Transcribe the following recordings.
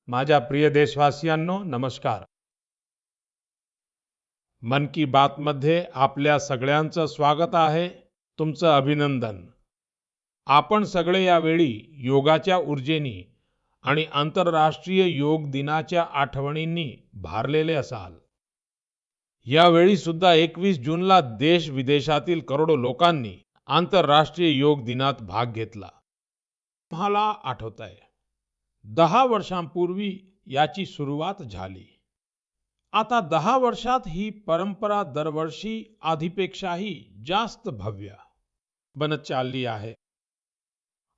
माझ्या प्रिय देशवासियांनो, नमस्कार. मन की बात मध्ये आपल्या सगळ्यांचं स्वागत आहे. तुमचं अभिनंदन. आपण सगळे यावेळी योगाच्या ऊर्जेनी आणि आंतरराष्ट्रीय योग दिनाच्या आठवणींनी भारलेले असाल. यावेळी सुद्धा 21 जूनला देश विदेशातील करोडो लोकांनी आंतरराष्ट्रीय योग दिनात भाग घेतला. मला आठवतंय, 10 वर्षांपूर्वी याची सुरुवात झाली. आता 10 वर्षात ही परंपरा दरवर्षी आधीपेक्षाही जास्त भव्य बनत चालली आहे.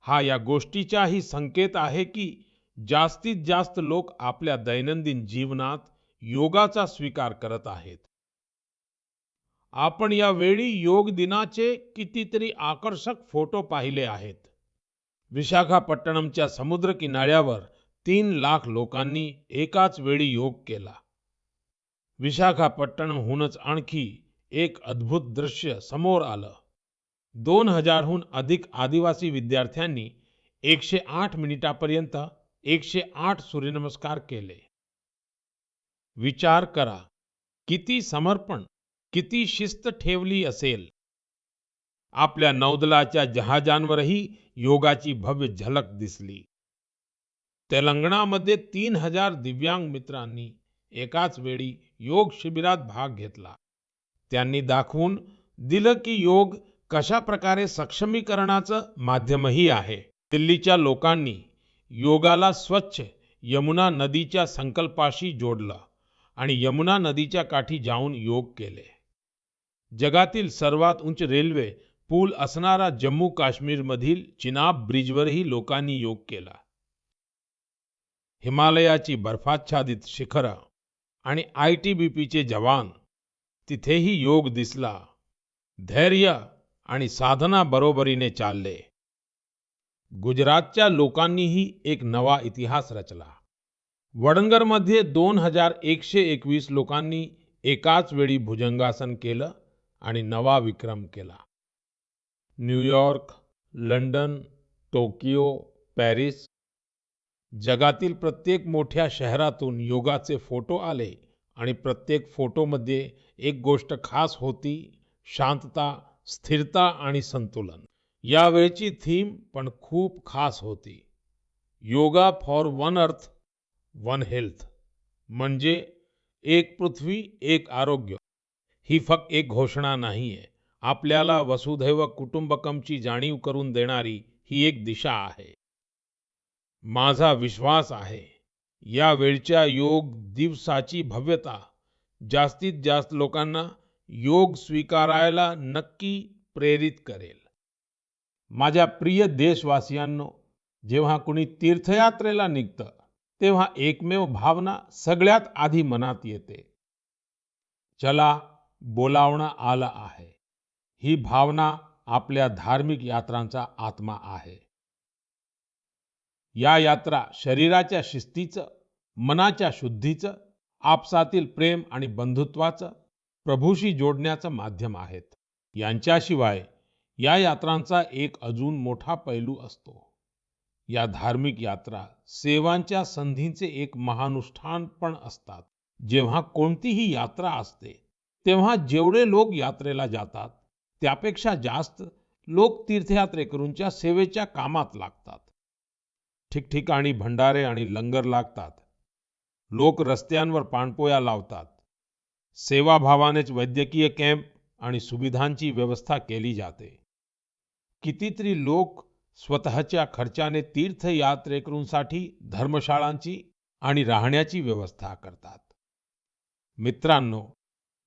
हा या गोष्टीचाही संकेत आहे की जास्तीत जास्त लोक आपल्या दैनंदिन जीवनात योगाचा स्वीकार करत आहेत. आपण यावेळी योग दिनाचे कितीतरी आकर्षक फोटो पाहिले आहेत. विशाखापट्टणमच्या समुद्र किनाऱ्यावर 3 लाख लोकांनी एकाच वेळी योग केला. विशाखापट्टणमहूनच आणखी एक अद्भुत दृश्य समोर आलं. 2000हून अधिक आदिवासी विद्यार्थ्यांनी 108 मिनिटांपर्यंत 108 सूर्यनमस्कार केले. विचार करा, किती समर्पण, किती शिस्त ठेवली असेल. आपल्या नौदलाच्या जहाजांवरही योगाची भव्य झलक दिसली. तेलंगणामध्ये 3000 दिव्यांग मित्रांनी एकाच वेळी योग शिबिरात भाग घेतला. त्यांनी दाखवून दिलं की योग कशा प्रकारे सक्षमीकरणाचं माध्यमही आहे. दिल्लीच्या लोकांनी योगाला स्वच्छ यमुना नदीच्या संकल्पाशी जोडलं आणि यमुना नदीच्या काठी जाऊन योग केले. जगातील सर्वात उंच रेल्वे पूल असणारा जम्मू काश्मीरमधील चिनाब ब्रिजवरही लोकांनी योग केला. हिमालयाची बर्फाच्छादित शिखरं आणि ITBPचे जवान, तिथेही योग दिसला. धैर्य आणि साधना बरोबरीने चालले. गुजरातच्या लोकांनीही एक नवा इतिहास रचला. वडनगरमध्ये 2121 लोकांनी एकाच वेळी भुजंगासन केलं आणि नवा विक्रम केला. न्यूयॉर्क, लंडन, टोकियो, पॅरिस, जगातील प्रत्येक मोठ्या शहरातून योगाचे फोटो आले आणि प्रत्येक फोटोमध्ये एक गोष्ट खास होती: शांतता, स्थिरता आणि संतुलन. यावेळची थीम पण खूप खास होती. Yoga for one earth, one health. म्हणजे एक पृथ्वी, एक आरोग्य. ही फक्त एक घोषणा नाहीये. आपल्याला वसुधैव कुटुंबकमची जाणीव करून देणारी ही एक दिशा आहे. माझा विश्वास आहे, या वेळच्या योग दिवसाची भव्यता जास्तीत जास्त लोकांना योग स्वीकारायला नक्की प्रेरित करेल. माझ्या प्रिय देशवासियांनो, जेव्हा कुणी तीर्थयात्रेला निघतं, तेव्हा एकमेव भावना सगळ्यात आधी मनात येते: चला, बोलावणं आलं आहे. ही भावना आपल्या धार्मिक यात्रांचा आत्मा आहे. या यात्रा शरीराच्या शिस्तीचं, मनाच्या शुद्धीचं, आपसातील प्रेम आणि बंधुत्वाचं, प्रभूशी जोडण्याचं माध्यम आहेत. यांच्याशिवाय या यात्रांचा एक अजून मोठा पैलू असतो. या धार्मिक यात्रा सेवांच्या संधींचे एक महानुष्ठान पण असतात. जेव्हा कोणतीही यात्रा असते, तेव्हा जेवढे लोक यात्रेला जातात, त्यापेक्षा जास्त लोक तीर्थयात्रेकरूंच्या सेवेच्या कामात लागतात. ठिकठिकाणी भंडारे आणि लंगर लागतात. लोक रस्त्यांवर पाणपोया लावतात. सेवाभावानेच वैद्यकीय कॅम्प आणि सुविधांची व्यवस्था केली जाते. कितीतरी लोक स्वतःच्या खर्चाने तीर्थयात्रेकरूंसाठी धर्मशाळांची आणि राहण्याची व्यवस्था करतात. मित्रांनो,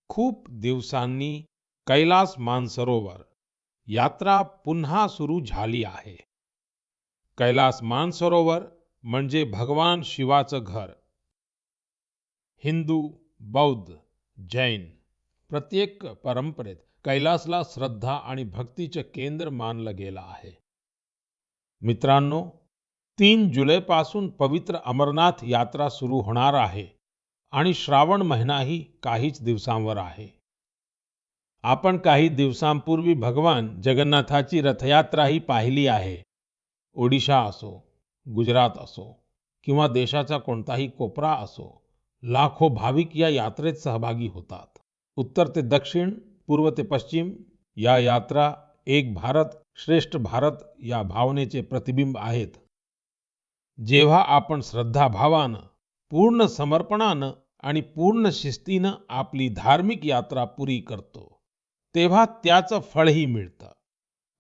खूप दिवसांनी कैलास मानसरोवर यात्रा पुन्हा सुरू झाली आहे. कैलास मानसरोवर म्हणजे भगवान शिवाचं घर. हिंदू, बौद्ध, जैन प्रत्येक परंपरेत कैलासला श्रद्धा आणि भक्तीचे केंद्र मानलं गेलं आहे. मित्रांनो, 3 जुलैपासून पवित्र अमरनाथ यात्रा सुरू होणार आहे आणि श्रावण महिनाही काहीच दिवसांवर आहे. आपण काही दिवसांपूर्वी भगवान जगन्नाथाची रथयात्राही पाहिली आहे. ओडिशा असो, गुजरात असो किंवा देशाचा कोणताही कोपरा असो, लाखो भाविक या यात्रेत सहभागी होतात. उत्तर ते दक्षिण, पूर्व ते पश्चिम या यात्रा एक भारत श्रेष्ठ भारत या भावनेचे प्रतिबिंब आहेत. जेव्हा आपण श्रद्धाभावानं, पूर्ण समर्पणानं आणि पूर्ण शिस्तीनं आपली धार्मिक यात्रा पुरी करतो, तेव्हा त्याचं फळही मिळतं.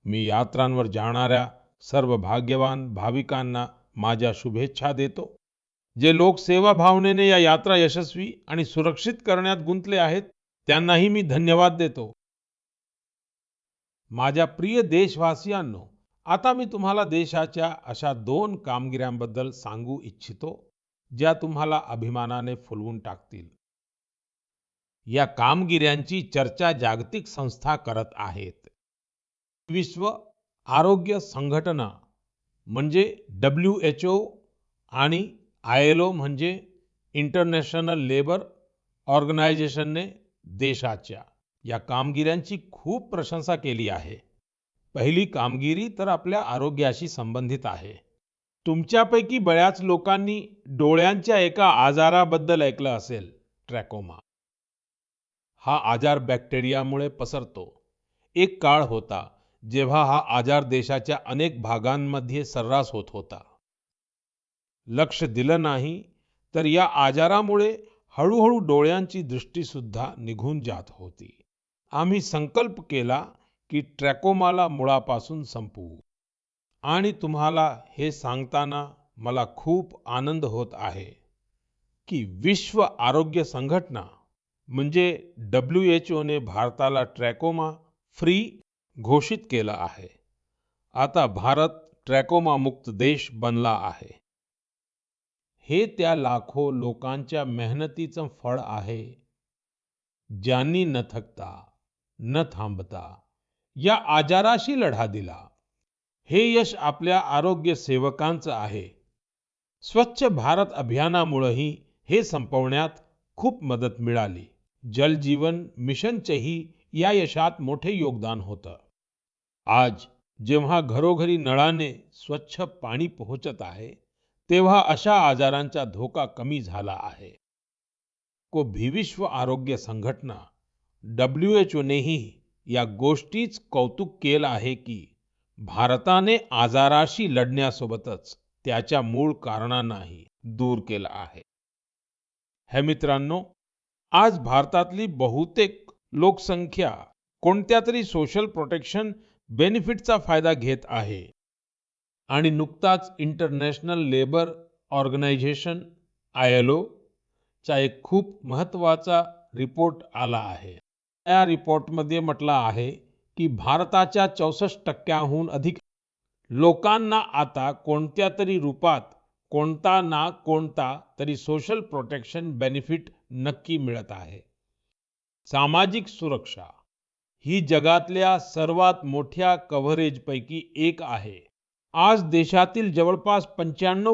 मी यात्रांवर जाणाऱ्या सर्व भाग्यवान भाविकांना माझ्या शुभेच्छा देतो. जे लोक सेवा भावनेने या यात्रा यशस्वी आणि सुरक्षित करण्यात गुंतले आहेत, त्यांनाही मी धन्यवाद देतो. माझ्या प्रिय देशवासियांनो, आता मी तुम्हाला देशाच्या अशा 2 कामगिऱ्यांबद्दल सांगू इच्छितो, ज्या तुम्हाला अभिमानाने फुलवून टाकतील. या कामगिऱ्यांची चर्चा जागतिक संस्था करत आहेत. विश्व आरोग्य संघटना म्हणजे WHO आणि ILO म्हणजे इंटरनॅशनल लेबर ऑर्गनायझेशनने देशाच्या या कामगिऱ्यांची खूप प्रशंसा केली आहे. पहिली कामगिरी तर आपल्या आरोग्याशी संबंधित आहे. तुमच्यापैकी बऱ्याच लोकांनी डोळ्यांच्या एका आजाराबद्दल ऐकलं असेल, ट्रॅकोमा. हा आजार बॅक्टेरियामुळे पसरतो. एक काळ होता जेव्हा हा आजार देशाच्या अनेक भागांमध्ये सर्रास होत होता. लक्ष दिलं नाही तर या आजारामुळे हळूहळू डोळ्यांची दृष्टी सुद्धा निघून जात होती. आम्ही संकल्प केला की ट्रॅकोमाला मुळापासून संपवू. आणि तुम्हाला हे सांगताना मला खूप आनंद होत आहे की विश्व आरोग्य संघटना म्हणजे WHO ने भारताला ट्रॅकोमा फ्री घोषित केलं आहे. आता भारत ट्रॅकोमा मुक्त देश बनला आहे. हे त्या लाखो लोकांच्या मेहनतीचं फळ आहे, ज्यांनी न थकता, न थांबता या आजाराशी लढा दिला. हे यश आपल्या आरोग्य सेवकांचं आहे. स्वच्छ भारत अभियानामुळेही हे संपवण्यात खूप मदत मिळाली. जल जीवन मिशनचेही या यशात मोठे योगदान होतं. आज जेव्हा घरोघरी नळाने स्वच्छ पाणी पोहोचत आहे, तेव्हा अशा आजारांचा धोका कमी झाला आहे. विश्व आरोग्य संघटना WHO नेही या गोष्टीच कौतुक केलं आहे की भारताने आजाराशी लढण्यासोबतच त्याच्या मूळ कारणांनाही दूर केलं आहे. हे मित्रांनो, आज भारतातली बहुतेक लोकसंख्या कोणत्या तरी सोशल प्रोटेक्शन बेनिफिटचा फायदा घेत आहे. आणि नुकताच इंटरनॅशनल लेबर ऑर्गनायझेशन ILO चा एक खूप महत्त्वाचा रिपोर्ट आला आहे. या रिपोर्टमध्ये म्हटलं आहे की भारताच्या 64% अधिक लोकांना आता कोणत्या तरी रूपात कोणता ना कोणता तरी सोशल प्रोटेक्शन बेनिफिट नक्की मिळत आहे. सामाजिक सुरक्षा ही जगातल्या सर्वात मोठ्या कव्हरेजपैकी एक आहे. आज देशातील जवळपास 95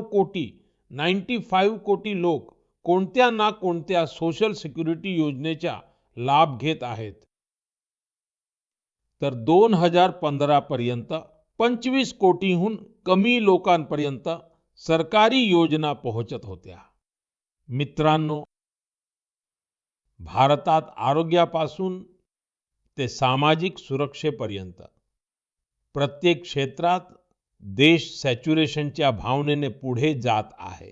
कोटी लोक कोणत्या ना कोणत्या सोशल सिक्युरिटी योजनेचा लाभ घेत आहेत. तर 2015 पर्यंत 25 कोटीहून कमी लोकांपर्यंत सरकारी योजना पोहोचत होत्या. मित्रांनो, भारतात आरोग्यापासून ते सामाजिक सुरक्षेपर्यंत प्रत्येक क्षेत्रात देश सॅच्युरेशनच्या भावनेने पुढे जात आहे.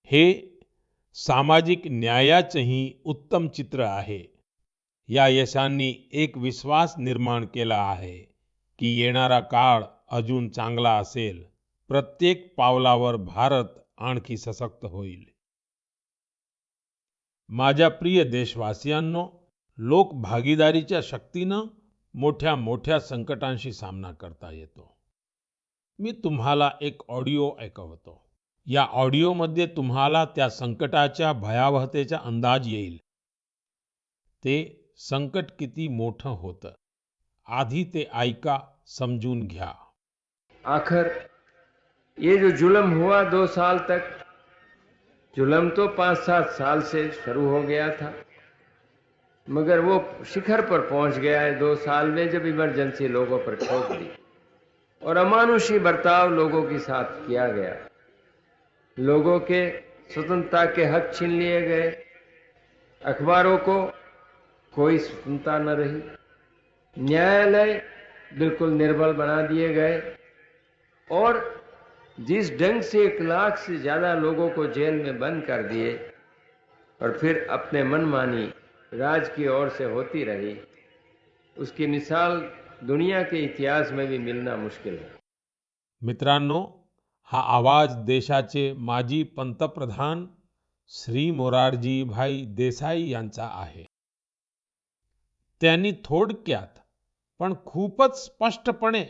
हे सामाजिक न्यायाचंही उत्तम चित्र आहे. या यशांनी एक विश्वास निर्माण केला आहे की येणारा काळ अजून चांगला असेल. प्रत्येक पावलावर भारत आणखी सशक्त होईल. माझ्या प्रिय देशवासियांनो, लोक भागीदारीच्या शक्तीनं मोठ्या मोठ्या संकटांशी सामना करता येतो. मी तुम्हाला एक ऑडिओ ऐकवतो. या ऑडिओमध्ये तुम्हाला त्या संकटाच्या भयावहतेचा अंदाज येईल. ते संकट किती मोठं होतं. आधी ते ऐका, समजून घ्या. आखिर ये जो जुल्म हुआ 2 साल तक, जुल्म तो 5-7 साल से शुरू हो गया था, मगर वो शिखर पर पहुंच गया है 2 साल में, जब इमरजेंसी लोगों पर ठोक दी और अमानुषी बर्ताव लोगों के साथ किया गया। लोगों के स्वतंत्रता के हक छीन लिए गए। अखबारों को कोई स्वतंत्रता न रही। न्यायालय बिल्कुल निर्बल बना दिए गए और जिस ढंग से 1 लाख से ज्यादा लोगों को जेल में बंद कर दिए और फिर अपने मनमानी राज की ओर से होती रही, उसकी मिसाल दुनिया के इतिहास में भी मिलना मुश्किल है। मित्रांनो, हा आवाज देशाचे माजी पंतप्रधान श्री मोरारजी भाई देसाई यांचा आहे. त्यांनी थोडक्यात पण खूपच स्पष्टपणे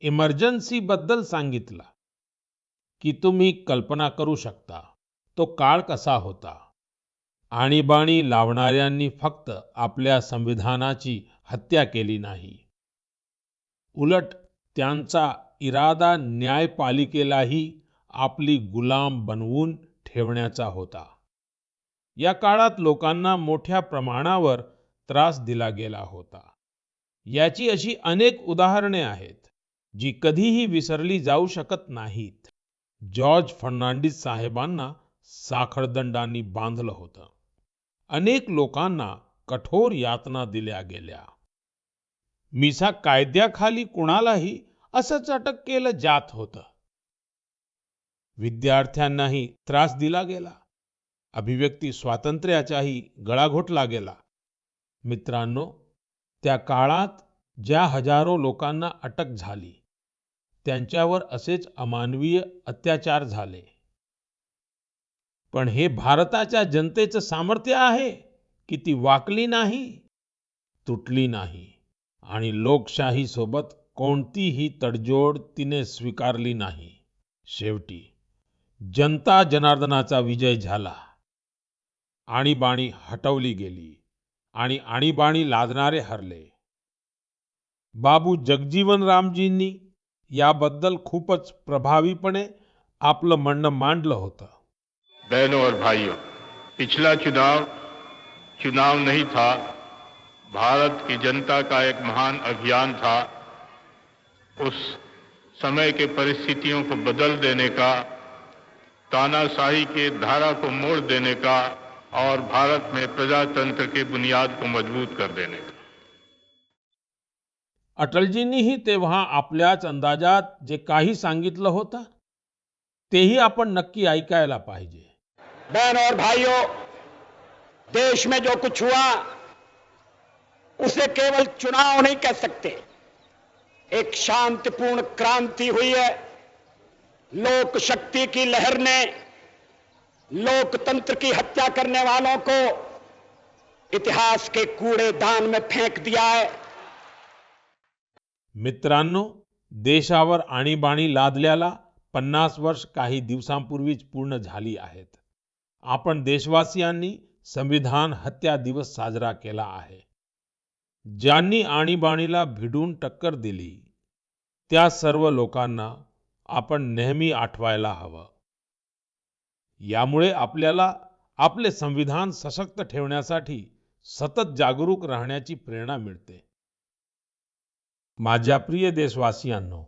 इमर्जन्सी बद्दल सांगितलं की तुम्ही कल्पना करू शकता तो काळ कसा होता. आणीबाणी लावणाऱ्यांनी फक्त आपल्या संविधानाची हत्या केली नाही, उलट त्यांचा इरादा न्यायपालिकेलाही आपली गुलाम बनवून ठेवण्याचा होता. या काळात लोकांना मोठ्या प्रमाणावर त्रास दिला गेला होता. याची अशी अनेक उदाहरणे आहेत जी कधीही विसरली जाऊ शकत नाहीत. जॉर्ज फर्नांडिस साहेबांना साखळदंडांनी बांधलं होतं. अनेक लोकांना कठोर यातना दिल्या गेल्या. मिसा कायद्याखाली कुणालाही असंच अटक केलं जात होतं. विद्यार्थ्यांनाही त्रास दिला गेला. अभिव्यक्ती स्वातंत्र्याचाही गळा घोटला गेला. मित्रांनो, त्या काळात ज्या हजारो लोकांना अटक झाली, त्यांच्यावर असेच अमानवीय अत्याचार झाले. पण हे भारताच्या जनतेचं सामर्थ्य आहे की ती वाकली नाही, तुटली नाही आणि लोकशाही सोबत कोणतीही तडजोड तिने स्वीकारली नाही. शेवटी जनता जनार्दनाचा विजय झाला. आणीबाणी हटवली गेली आणि आणीबाणी लादणारे हरले. बाबू जगजीवन रामजींनी याबद्दल खूपच प्रभावीपणे आपलं म्हणणं मांडलं होतं. बहनों और भाइयों, पिछला चुनाव चुनाव नहीं था, भारत की जनता का एक महान अभियान था. उस समय के परिस्थितियों को बदल देने का, तानाशाही के धारा को मोड़ देने का और भारत में प्रजातंत्र की बुनियाद को मजबूत कर देने का. अटलजींनीही तेव्हा आपल्याच अंदाजात जे काही सांगितलं होतं तेही आपण नक्की ऐकायला पाहिजे. बहनों और भाइयों, देश में जो कुछ हुआ उसे केवल चुनाव नहीं कह सकते. एक शांतिपूर्ण क्रांति हुई है. लोक शक्ति की लहर ने लोकतंत्र की हत्या करने वालों को इतिहास के कूड़ेदान में फेंक दिया है. मित्रांनो, देशावर आणीबाणी लादल्याला 50 वर्ष काही दिवसांपूर्वीच पूर्ण झाली आहेत. आपण देशवासियांनी संविधान हत्या दिवस साजरा केला आहे. ज्यांनी आणीबाणीला भिडून टक्कर दिली त्या सर्व लोकांना आपण नेहमी आठवायला हवं. यामुळे आपल्याला आपले संविधान सशक्त ठेवण्यासाठी सतत जागरूक राहण्याची प्रेरणा मिळते. माझ्या प्रिय देशवासियांनो,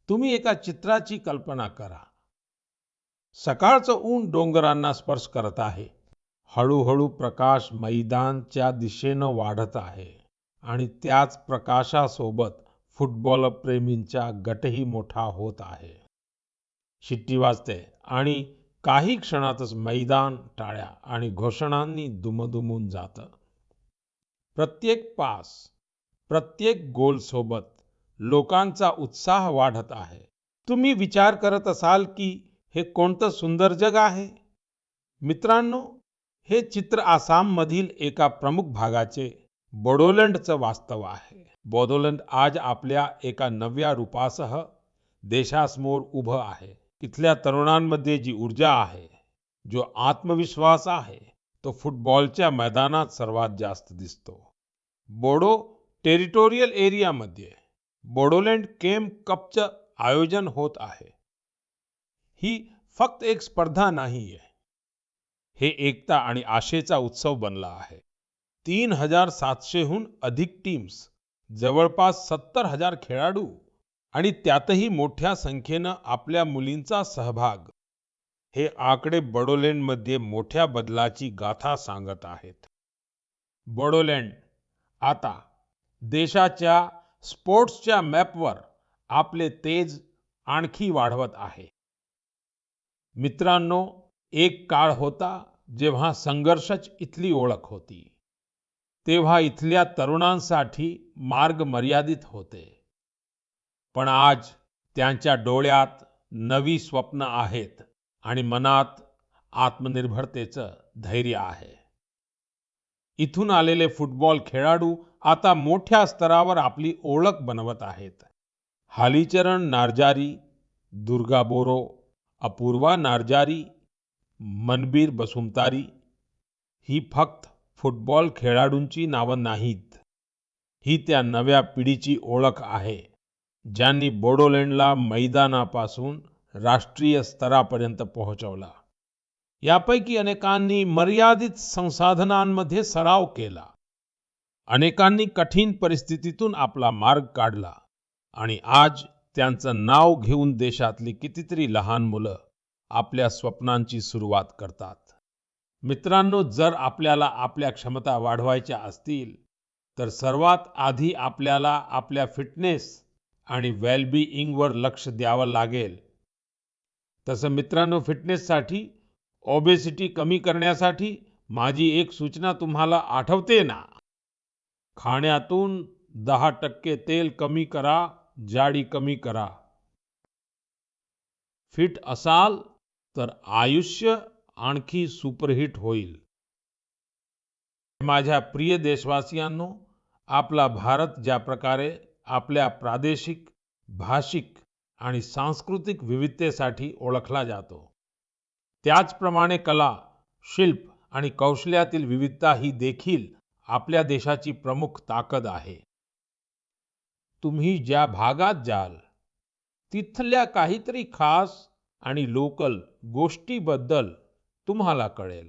तुम्ही एका चित्राची कल्पना करा. सकाळचं ऊन डोंगरांना स्पर्श करत आहे. हळूहळू प्रकाश मैदानच्या दिशेनं वाढत आहे आणि त्याच प्रकाशासोबत फुटबॉल प्रेमींचा गटही मोठा होत आहे. शिट्टी वाजते आणि काही क्षणातच मैदान टाळ्या आणि घोषणांनी दुमदुमून जातं. प्रत्येक पास, प्रत्येक गोल सोबत लोकांचा उत्साह वाढत आहे. तुम्ही विचार करत असाल की हे कोणतं सुंदर जग आहे. मित्रांनो, हे चित्र आसाम मधील एका प्रमुख भागाचे बोडोलँडचं वास्तव आहे. बोडोलँड आज आपल्या एका नव्या रूपासह देशासमोर उभं आहे. इथल्या तरुणांमध्ये जी ऊर्जा आहे, जो आत्मविश्वास आहे, तो फुटबॉलच्या मैदानात सर्वात जास्त दिसतो. बोडो टेरिटोरियल एरियामध्ये बोडोलँड केम कपचं आयोजन होत आहे. ही फक्त एक स्पर्धा नाहीये, हे एकता आणि आशेचा उत्सव बनला आहे. 3700हून अधिक टीम्स, जवळपास 70,000 खेळाडू आणि त्यातही मोठ्या संख्येनं आपल्या मुलींचा सहभाग, हे आकडे बोडोलँडमध्ये मोठ्या बदलाची गाथा सांगत आहेत. बोडोलँड आता देशाच्या स्पोर्ट्सच्या मॅपवर आपले तेज आणखी वाढवत आहे. मित्रांनो, एक काळ होता जेव्हा संघर्षच इथली ओळख होती. तेव्हा इथल्या तरुणांसाठी मार्ग मर्यादित होते. पण आज त्यांच्या डोळ्यात नवी स्वप्न आहेत आणि मनात आत्मनिर्भरतेचं धैर्य आहे. इथून आलेले फुटबॉल खेळाडू आता मोठ्या स्तरावर आपली ओळख बनवत आहेत. हालीचरण नार्जारी, दुर्गा बोरो, अपूर्वा नार्जारी, मनबीर बसुमतारी ही फक्त फुटबॉल खेळाडूंची नावं नाहीत. ही त्या नव्या पिढीची ओळख आहे, ज्यांनी बोडोलँडला मैदानापासून राष्ट्रीय स्तरापर्यंत पोहोचवला. यापैकी अनेकांनी मर्यादित संसाधनांमध्ये सराव केला. अनेकांनी कठीण परिस्थितीतून आपला मार्ग काढला आणि आज त्यांचं नाव घेऊन देशातली कितीतरी लहान मुलं आपल्या स्वप्नांची सुरुवात करतात. मित्रांनो, जर आपल्याला आपल्या क्षमता वाढवायच्या असतील तर सर्वात आधी आपल्याला आपल्या फिटनेस आणि वेलबिईंगवर लक्ष द्यावं लागेल. तसं मित्रांनो, फिटनेससाठी, ओबेसिटी कमी करण्यासाठी माझी एक सूचना तुम्हाला आठवते ना? खाण्यातून 10% तेल कमी करा, जाडी कमी करा. फिट असाल तर आयुष्य आणखी सुपरहिट होईल. माझ्या प्रिय देशवासियांनो, आपला भारत ज्या प्रकारे आपल्या प्रादेशिक, भाषिक आणि सांस्कृतिक विविधतेसाठी ओळखला जातो, त्याचप्रमाणे कला, शिल्प आणि कौशल्यातील विविधता ही देखील आपल्या देशाची प्रमुख ताकद आहे. तुम्ही ज्या भागात जाल, तिथल्या काहीतरी खास आणि लोकल गोष्टीबद्दल तुम्हाला कळेल.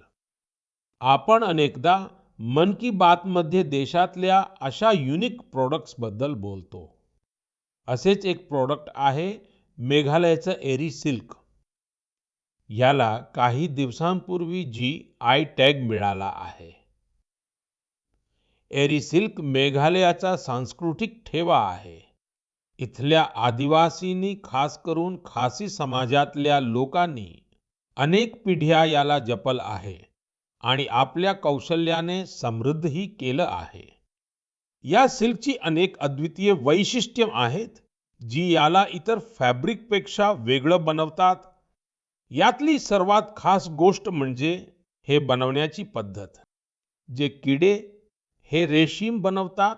आपण अनेकदा मन की बात मध्ये देशातल्या अशा युनिक प्रोडक्ट्स बद्दल बोलतो. असेच एक प्रोडक्ट आहे मेघालयचं एरी सिल्क. याला काही दिवसांपूर्वी GI टॅग मिळाला आहे. एरी सिल्क मेघालयाचा सांस्कृतिक ठेवा आहे. इथल्या आदिवासींनी, खास करून खासी समाजातल्या लोकांनी अनेक पिढ्या याला जपलं आहे आणि आपल्या कौशल्याने समृद्धही केलं आहे. या सिल्कची अनेक अद्वितीय वैशिष्ट्ये आहेत, जी याला इतर फॅब्रिकपेक्षा वेगळं बनवतात. यातली सर्वात खास गोष्ट म्हणजे हे बनवण्याची पद्धत. जे किडे हे रेशीम बनवतात,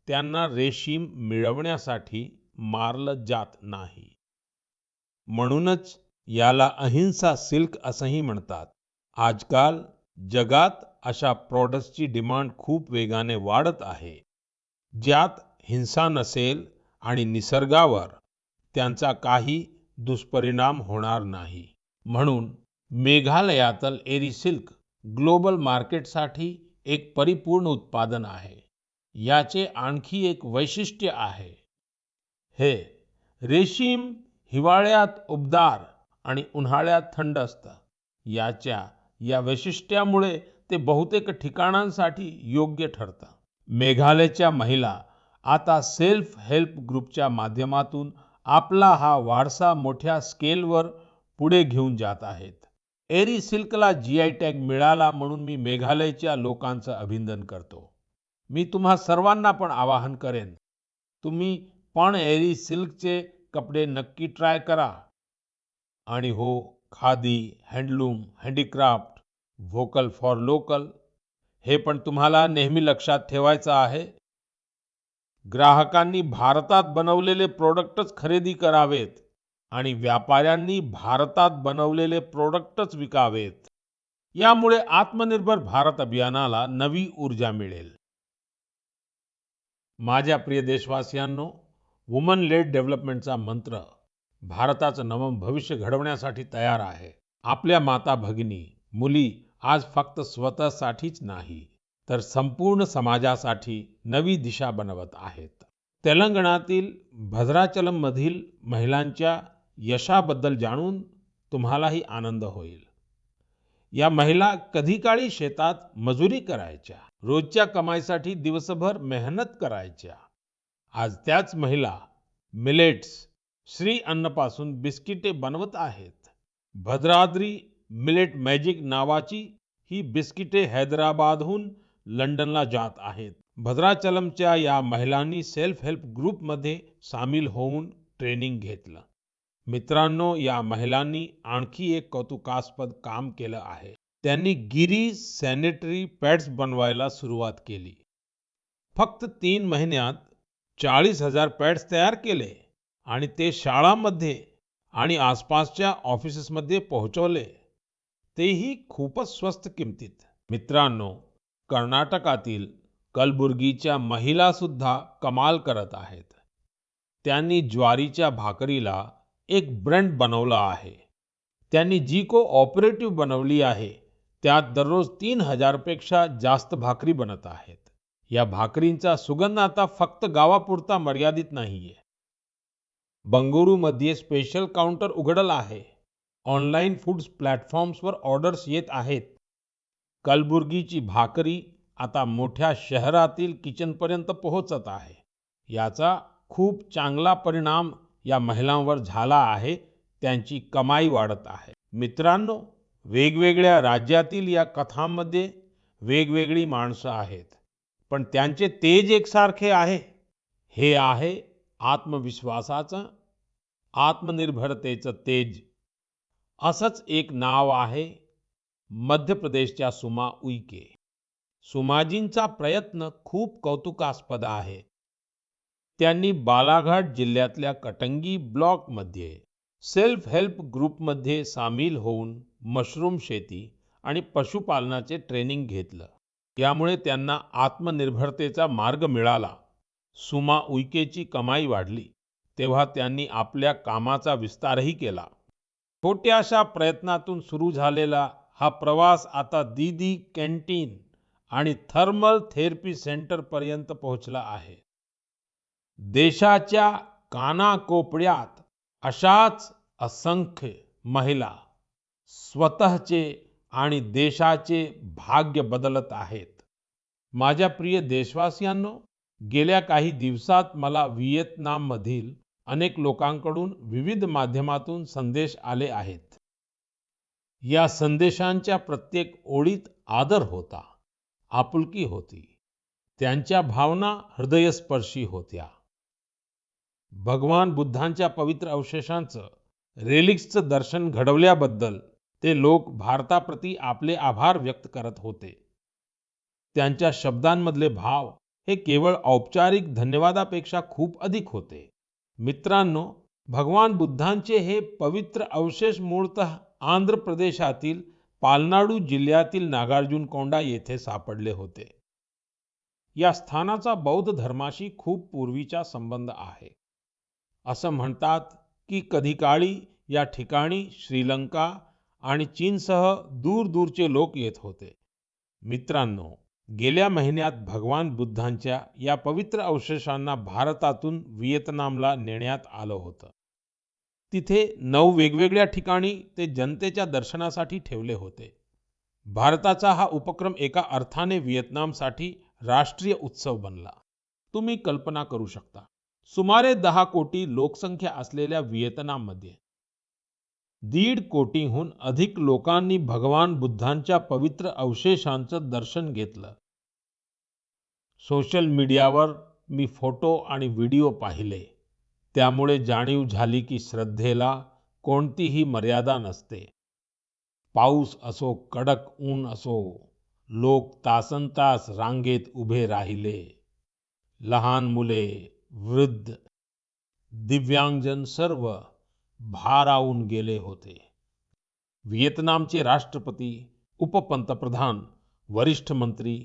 त्यांना रेशीम मिळवण्यासाठी मारलं जात नाही. म्हणूनच याला अहिंसा सिल्क असंही म्हणतात. आजकाल जगात अशा प्रॉडक्ट्सची डिमांड खूप वेगाने वाढत आहे, ज्यात हिंसा नसेल आणि निसर्गावर त्यांचा काही दुष्परिणाम होणार नाही. म्हणून मेघालयातील एरी सिल्क ग्लोबल मार्केटसाठी एक परिपूर्ण उत्पादन आहे. याचे आणखी एक वैशिष्ट्य आहे. हे रेशीम हिवाळ्यात उबदार आणि उन्हाळ्यात थंड असतं. या वैशिष्ट्यामुळे ते बहुतेक ठिकाणांसाठी योग्य ठरतं. मेघालयच्या महिला आता सेल्फ हेल्प ग्रुपच्या माध्यमातून आपला हा वारसा मोठ्या स्केलवर पुढे घेऊन जात आहेत. एरी सिल्कला GI टॅग मिळाला म्हणून मी मेघालयच्या लोकांचं अभिनंदन करतो. मी तुम्हा सर्वांना पण आवाहन करेन, तुम्ही पण एरी सिल्कचे कपडे नक्की ट्राय करा. आणि हो, khadi, handloom, handicraft, vocal for local हे पण तुम्हाला नेहमी लक्षात ठेवायचं आहे. ग्राहकांनी भारतात बनवलेले प्रोडक्टच खरेदी करावेत आणि व्यापाऱ्यांनी भारतात बनवलेले प्रोडक्टच विकावेत. यामुळे आत्मनिर्भर भारत अभियानाला नवी ऊर्जा मिळेल. माझ्या प्रिय देशवासियांनो, वुमन लेड डेव्हलपमेंटचा मंत्र भारताचं नवं भविष्य घडवण्यासाठी तयार आहे. आपल्या माता भगिनी, मुली आज फक्त स्वतःसाठीच नाही, तर संपूर्ण समाजासाठी नवी दिशा बनवत आहेत. तेलंगणातील भद्राचलम मधील महिलांच्या यशाबद्दल जाणून तुम्हालाही आनंद होईल. या महिला कधी काळी शेतात मजुरी करायच्या, रोजच्या कमाईसाठी दिवसभर मेहनत करायच्या. आज त्याच महिला मिलेट्स, श्री अन्नपासून बिस्किटे बनवत आहेत. भद्राद्री मिलेट मॅजिक नावाची ही बिस्किटे हैदराबादहून लंडनला जात आहेत. भद्राचलमच्या या महिलांनी सेल्फ हेल्प ग्रुपमध्ये सामील होऊन ट्रेनिंग घेतलं. मित्रांनो, या महिलांनी आणखी एक कौतुकास्पद काम केलं आहे. त्यांनी गिरी सॅनिटरी पॅड्स बनवायला सुरुवात केली. फक्त 3 महिन्यात 40,000 पॅड्स तयार केले आणि ते शाळांमध्ये आणि आसपासच्या ऑफिसेसमध्ये पोहोचवले, तेही खूपच स्वस्त किमतीत. मित्रांनो, कर्नाटकातील कलबुर्गीच्या महिला सुद्धा कमाल करत आहेत. त्यांनी ज्वारीच्या भाकरीला एक ब्रँड बनवला आहे. त्यांनी जी कोऑपरेटिव्ह बनवली आहे, त्यात दररोज 3,000 पेक्षा जास्त भाकरी बनत आहेत. या भाकरींचा सुगंध आता फक्त गावापुरता मर्यादित नाहीये. बंगळुरूमध्ये स्पेशल काउंटर उघडलं आहे. ऑनलाईन फूड्स प्लॅटफॉर्म्सवर ऑर्डर्स येत आहेत. कलबुर्गीची भाकरी आता मोठ्या शहरातील किचनपर्यंत पोहोचत आहे. याचा खूप चांगला परिणाम या महिलांवर झाला आहे. त्यांची कमाई वाढत आहे. मित्रांनो, वेगवेगळ्या राज्यातील या कथांमध्ये वेगवेगळी माणसं आहेत, पण त्यांचे तेज एकसारखे आहे. हे आहे आत्मविश्वासाचं, आत्मनिर्भरतेचं तेज. असंच एक नाव आहे मध्य प्रदेशच्या सुमा उइके. सुमाजींचा प्रयत्न खूप कौतुकास्पद आहे. त्यांनी बालाघाट जिल्ह्यातल्या कटंगी ब्लॉकमध्ये सेल्फ हेल्प ग्रुपमध्ये सामील होऊन मशरूम शेती आणि पशुपालनाचे ट्रेनिंग घेतलं. यामुळे त्यांना आत्मनिर्भरतेचा मार्ग मिळाला. सुमा उइकेची कमाई वाढली तेव्हा त्यांनी आपल्या कामाचा विस्तारही केला. छोट्याशा प्रयत्नातून सुरू झालेला हा प्रवास आता दीदी कॅन्टीन आणि थर्मल थेरपी सेंटर पर्यंत पोहोचला आहे. देशाच्या कानाकोपऱ्यात अशाच असंख्य महिला स्वतःचे आणि देशाचे भाग्य बदलत आहेत. माझ्या प्रिय देशवासियांनो, गेल्या काही दिवसात मला व्हिएतनाममधील अनेक लोकांकडून विविध माध्यमातून संदेश आले आहेत. या संदेशांच्या प्रत्येक ओळीत आदर होता, आपुलकी होती. त्यांच्या भावना हृदयस्पर्शी होत्या. भगवान बुद्धांच्या पवित्र अवशेषांचं, रेलिक्सचं दर्शन घडवल्याबद्दल ते लोक भारताप्रती आपले आभार व्यक्त करत होते. त्यांच्या शब्दांमधले भाव हे केवळ औपचारिक धन्यवादापेक्षा खूप अधिक होते. मित्रांनो, भगवान बुद्धांचे हे पवित्र अवशेष मूळतः आंध्र प्रदेशातील पालनाडू जिल्ह्यातील नागार्जुनकोंडा येथे सापडले होते. या स्थानाचा बौद्ध धर्माशी खूप पूर्वीचा संबंध आहे. असं म्हणतात की कधी काळी या ठिकाणी श्रीलंका आणि चीनसह दूरदूरचे लोक येत होते. मित्रांनो, गेल्या महिन्यात भगवान बुद्धांच्या या पवित्र अवशेषांना भारतातून व्हिएतनामला नेण्यात आलं होतं. तिथे 9 वेगवेगळ्या ठिकाणी ते जनतेच्या दर्शनासाठी ठेवले होते. भारताचा हा उपक्रम एका अर्थाने व्हिएतनामसाठी राष्ट्रीय उत्सव बनला. तुम्ही कल्पना करू शकता, सुमारे 10 कोटी लोकसंख्या असलेल्या व्हिएतनाममध्ये 1.5 कोटीहून अधिक लोकांनी भगवान बुद्धांच्या पवित्र अवशेषांचं दर्शन घेतलं. सोशल मीडियावर मी फोटो आणि व्हिडिओ पाहिले. त्यामुळे जाणीव झाली की श्रद्धेला कोणतीही मर्यादा नसते. पाऊस असो, कडक ऊन असो, लोक तासनतास रांगेत उभे राहिले. लहान मुले, वृद्ध, दिव्यांगजन सर्व भारावून गेले होते. व्हिएतनामचे राष्ट्रपती, उपपंतप्रधान, वरिष्ठ मंत्री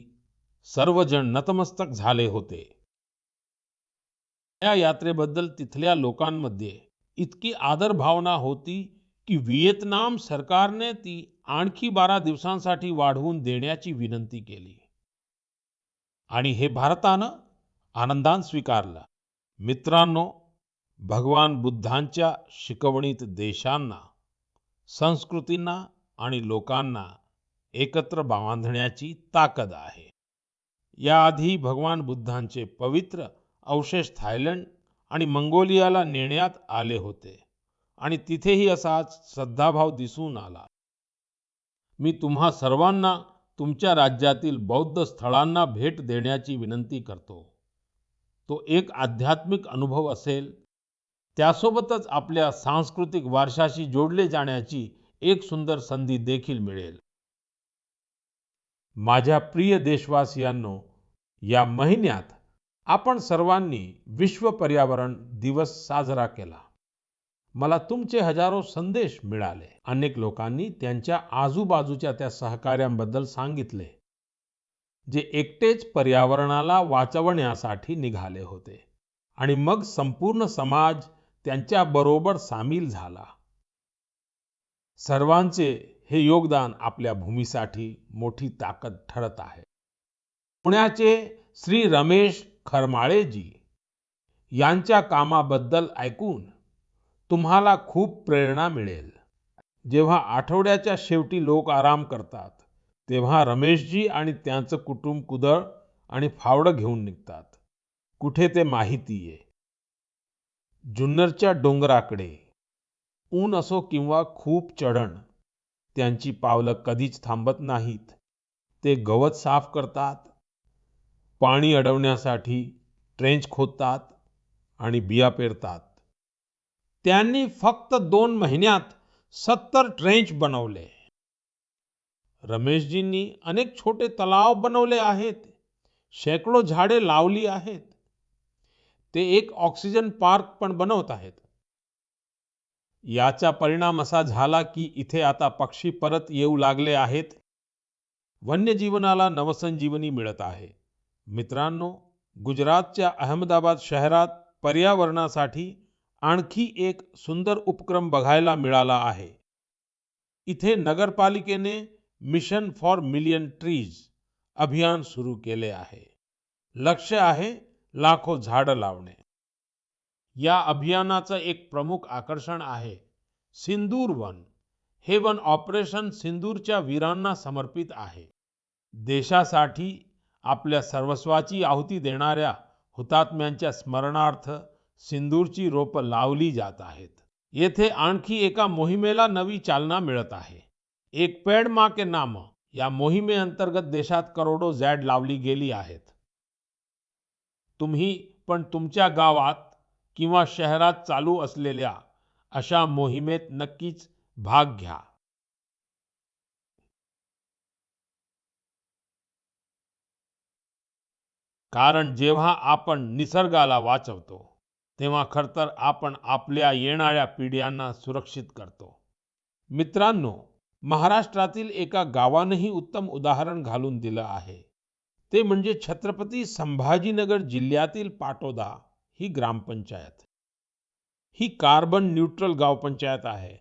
सर्वजण नतमस्तक झाले होते. या यात्रेबद्दल तिथल्या लोकांमध्ये इतकी आदर भावना होती की व्हिएतनाम सरकारने ती आणखी 12 दिवसांसाठी वाढवून देण्याची विनंती केली. आणि हे भारतानं आनंदाने स्वीकारलं. मित्रांनो, भगवान बुद्धांच्या शिकवणीत देशांना, संस्कृतींना आणि लोकांना एकत्र बांधण्याची ताकद आहे. याआधी भगवान बुद्धांचे पवित्र अवशेष थायलंड आणि मंगोलियाला नेण्यात आले होते आणि तिथेही असाच श्रद्धाभाव दिसून आला. मी तुम्हा सर्वांना तुमच्या राज्यातील बौद्ध स्थळांना भेट देण्याची विनंती करतो. तो एक आध्यात्मिक अनुभव असेल. त्यासोबतच आपल्या सांस्कृतिक वारशाशी जोडले जाण्याची एक सुंदर संधी देखील मिळेल. माझ्या प्रिय देशवासियांनो, या महिन्यात आपण सर्वांनी विश्व पर्यावरण दिवस साजरा केला. मला तुमचे हजारो संदेश मिळाले. अनेक लोकांनी त्यांच्या आजूबाजूच्या त्या सहकार्यांबद्दल सांगितले जे एकटेच पर्यावरणाला वाचवण्यासाठी निघाले होते आणि मग संपूर्ण समाज त्यांच्याबरोबर सामील झाला. सर्वांचे हे योगदान आपल्या भूमीसाठी मोठी ताकद ठरत आहे. पुण्याचे श्री रमेश खरमाळेजी यांच्या कामाबद्दल ऐकून तुम्हाला खूप प्रेरणा मिळेल. जेव्हा आठवड्याच्या शेवटी लोक आराम करतात, तेव्हा रमेशजी आणि त्यांचं कुटुंब कुदळ आणि फावडं घेऊन निघतात. कुठे ते माहितीये. जुन्नरच्या डोंगराकडे. ऊन असो किंवा खूप चढण, त्यांची पावलं कधीच थांबत नाहीत. ते गवत साफ करतात, पाणी अडवण्यासाठी ट्रेंच खोदतात आणि बिया पेरतात. त्यांनी फक्त 2 महिन्यात 70 ट्रेंच बनवले. रमेशजींनी अनेक छोटे तलाव बनवले आहेत. शेकडो झाडे लावली आहेत. ते एक ऑक्सिजन पार्क पण बनवत आहेत. याचा परिणाम असा झाला की इथे आता पक्षी परत येऊ लागले आहेत. वन्यजीवनाला नवसंजीवनी मिळत आहे. मित्रांनो, गुजरातच्या अहमदाबाद शहरात पर्यावरणासाठी आणखी एक सुंदर उपक्रम बघायला मिळाला आहे. इथे नगरपालिकेने मिशन फॉर मिलियन ट्रीज अभियान सुरू केले आहे. लक्ष्य आहे लाखो झाडं लावणे. या अभियानाचं एक प्रमुख आकर्षण आहे सिंदूर वन. हे वन ऑपरेशन सिंदूरच्या वीरांना समर्पित आहे. देशासाठी आपल्या सर्वस्वाची आहुती देणाऱ्या हुतात्म्यांच्या स्मरणार्थ सिंदूरची रोपं लावली जात आहेत. येथे आणखी एका मोहिमेला नवी चालना मिळत आहे. एक पेड़ मां के नाम या मोहिमेअंतर्गत देशात करोडो झाड लावली गेली आहेत. तुम्ही पण तुमच्या गावात किंवा शहरात चालू असलेल्या अशा मोहिमेत नक्कीच भाग घ्या. कारण जेव्हा आपण निसर्गाला वाचवतो, तेव्हा खरतर आपण आपल्या येणाऱ्या पिढ्यांना सुरक्षित करतो. मित्रांनो, महाराष्ट्रातील एका गावानेही उत्तम उदाहरण घालून दिलं आहे. ते म्हणजे छत्रपती संभाजीनगर जिल्ह्यातील पाटोदा ही ग्रामपंचायत. ही कार्बन न्यूट्रल गावपंचायत आहे.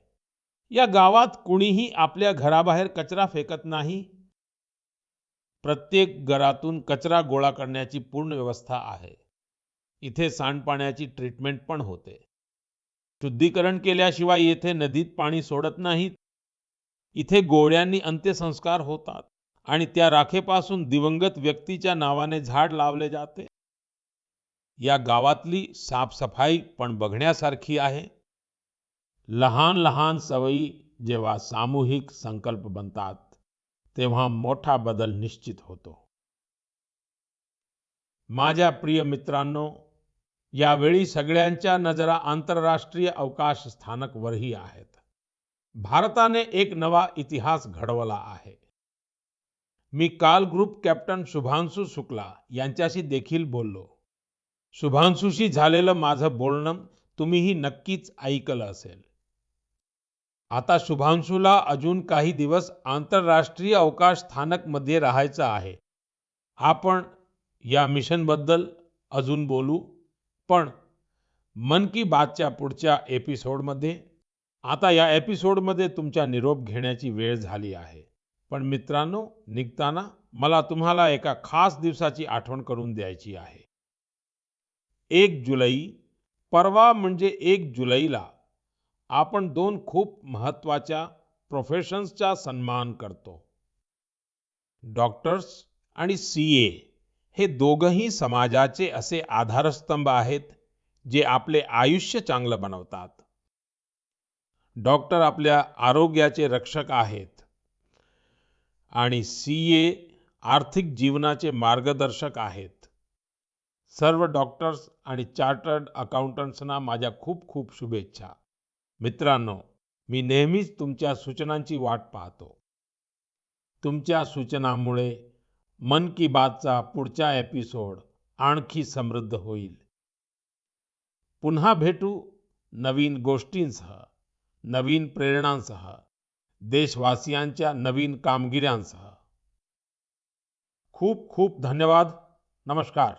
या गावात कुणीही आपल्या घराबाहेर कचरा फेकत नाही. प्रत्येक घरातून कचरा गोळा करण्याची पूर्ण व्यवस्था आहे. इथे सांडपाण्याची ट्रीटमेंट पण होते. शुद्धीकरण केल्याशिवाय येथे नदीत पाणी सोडत नाहीत. इथे गोळ्यांनी अंत्यसंस्कार होतात आणि त्या राखेपासून दिवंगत व्यक्तीच्या नावाने झाड लावले जाते. या गावातली साफसफाई पण बघण्यासारखी आहे. लहान लहान सवयी जेव्हा सामूहिक संकल्प बनतात तेव्हा मोठा बदल निश्चित होतो. माझ्या प्रिय मित्रांनो, यावेळी सगळ्यांच्या नजरा आंतरराष्ट्रीय अवकाश स्थानकवरही आहेत. भारताने एक नवा इतिहास घडवला आहे. मी काल ग्रुप कॅप्टन शुभांशु शुक्ला यांच्याशी देखील बोललो. शुभांशुशी झालेलं माझं बोलणं तुम्हीही नक्कीच ऐकलं असेल. आता शुभांशुला अजून काही दिवस आंतरराष्ट्रीय अवकाश स्थानक मध्ये राहायचं आहे. आपण या मिशनबद्दल अजून बोलू, पण मन की बातच्या पुढच्या एपिसोडमध्ये, आता या एपिसोडमध्ये तुमच्या निरोप घेण्याची वेळ झाली आहे. पण मित्रांनो, निघताना मला तुम्हाला एका खास दिवसाची आठवण करून द्यायची आहे. 1 जुलै, परवा म्हणजे 1 जुलैला आपण 2 खूप महत्वाच्या प्रोफेशन्सचा सन्मान करतो. डॉक्टर्स आणि सीए हे दोघंही समाजाचे असे आधारस्तंभ आहेत जे आपले आयुष्य चांगलं बनवतात. डॉक्टर आपल्या आरोग्याचे रक्षक आहेत आणि सीए आर्थिक जीवनाचे मार्गदर्शक आहेत. सर्व डॉक्टर्स आणि चार्टर्ड अकाउंटंट्सना माझ्या खूप खूप शुभेच्छा. मित्रांनो, मी नेहमीच तुमच्या सूचनांची वाट पाहतो. तुमच्या सूचनांमुळे मन की बातचा पुढचा एपिसोड आणखी समृद्ध होईल. पुन्हा भेटू नवीन गोष्टींसह, नवीन प्रेरणांसह, देशवासियांच्या नवीन कामगिऱ्यांसह. खूप खूप धन्यवाद. नमस्कार.